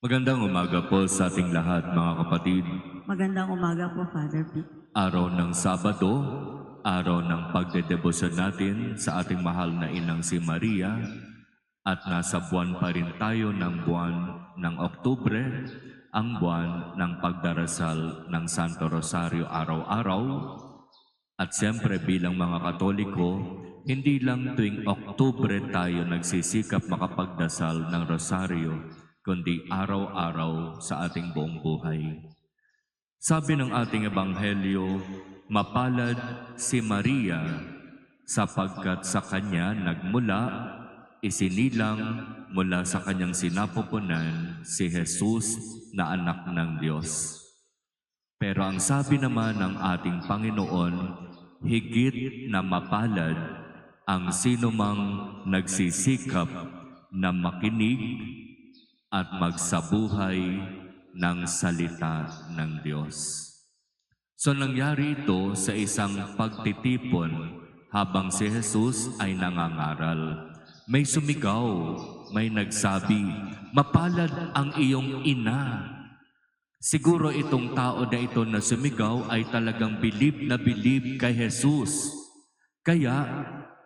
Magandang umaga po sa ating lahat, mga kapatid. Magandang umaga po, Father Vic. Araw ng Sabado, araw ng pagdedebosyon natin sa ating mahal na inang si Maria, at nasa buwan pa rin tayo ng buwan ng Oktubre, ang buwan ng pagdarasal ng Santo Rosario araw-araw. At siyempre bilang mga Katoliko, hindi lang tuwing Oktubre tayo nagsisikap makapagdasal ng Rosario, kundi araw-araw sa ating buong buhay. Sabi ng ating Ebanghelyo, mapalad si Maria sapagkat sa kanya nagmula, isinilang mula sa kanyang sinapupunan si Jesus na anak ng Diyos. Pero ang sabi naman ng ating Panginoon, higit na mapalad ang sinumang nagsisikap na makinig at magsabuhay ng salita ng Diyos. So nangyari ito sa isang pagtitipon habang si Jesus ay nangangaral. May sumigaw, may nagsabi, mapalad ang iyong ina. Siguro itong tao na ito na sumigaw ay talagang bilib na bilib kay Jesus. Kaya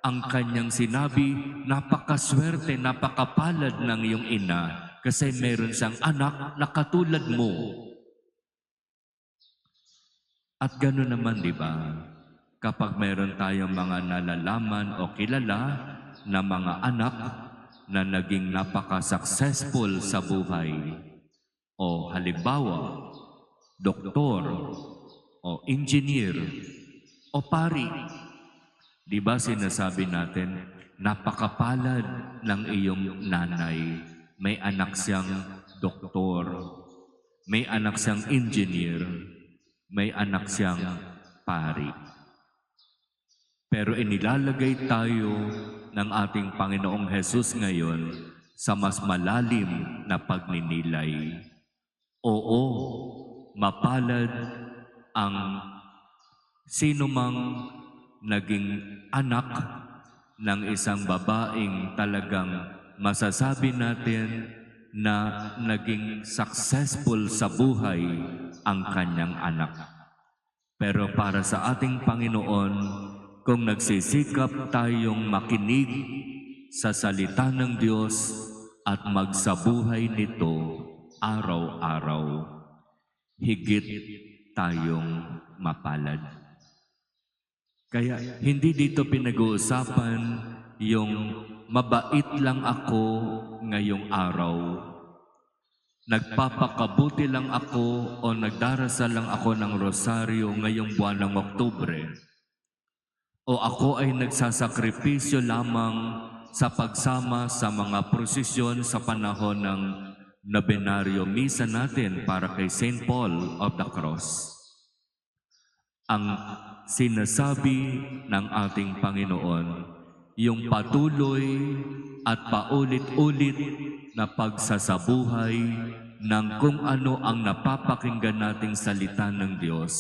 ang kanyang sinabi, napakaswerte, napakapalad ng iyong ina kasi meron siyang anak na katulad mo. At gano'n naman, di ba? Kapag meron tayong mga nalalaman o kilala na mga anak na naging napaka-successful sa buhay, o halimbawa, doktor, o engineer, o pari, di ba sinasabi natin, napakapalad ng iyong nanay, may anak siyang doktor, may anak siyang engineer, may anak siyang pari. Pero inilalagay tayo ng ating Panginoong Hesus ngayon sa mas malalim na pagninilay. Oo, mapalad ang sinumang naging anak ng isang babaeng talagang masasabi natin na naging successful sa buhay ang kanyang anak. Pero para sa ating Panginoon, kung nagsisikap tayong makinig sa salita ng Diyos at magsabuhay nito araw-araw, higit tayong mapalad. Kaya hindi dito pinag-uusapan yung mabait lang ako ngayong araw, nagpapakabuti lang ako o nagdarasal lang ako ng rosaryo ngayong buwan ng Oktubre, o ako ay nagsasakripisyo lamang sa pagsama sa mga prosesyon sa panahon ng Nobenaryo Misa natin para kay St. Paul of the Cross. Ang sinasabi ng ating Panginoon, yung patuloy at paulit-ulit na pagsasabuhay ng kung ano ang napapakinggan nating salita ng Diyos.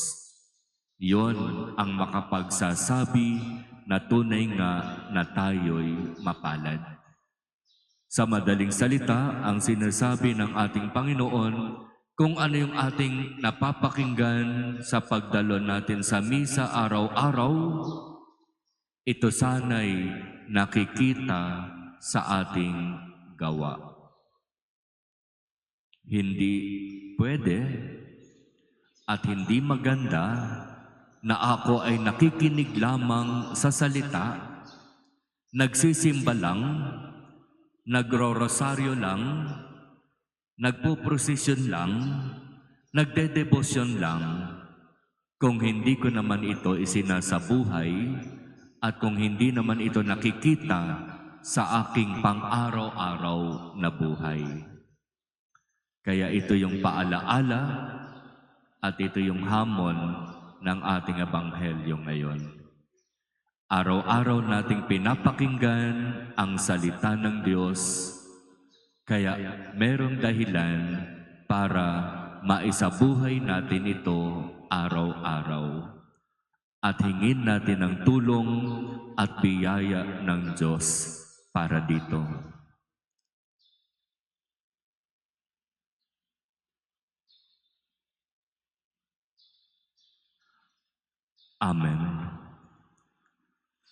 Yon ang makapagsasabi na tunay nga na tayo'y mapalad. Sa madaling salita, ang sinasabi ng ating Panginoon, kung ano yung ating napapakinggan sa pagdalo natin sa misa araw-araw, ito sana'y nakikita sa ating gawa. Hindi pwede at hindi maganda na ako ay nakikinig lamang sa salita, nagsisimba lang, nagro-rosaryo lang, nagpo-prosesyon lang, nagdedebosyon lang, kung hindi ko naman ito isinasabuhay at kung hindi naman ito nakikita sa aking pang-araw-araw na buhay. Kaya ito yung paalaala at ito yung hamon ng ating Ebanghelyo ngayon. Araw-araw nating pinapakinggan ang salita ng Diyos, kaya merong dahilan para maisabuhay natin ito araw-araw at hingin natin ang tulong at biyaya ng Diyos para dito. Amen.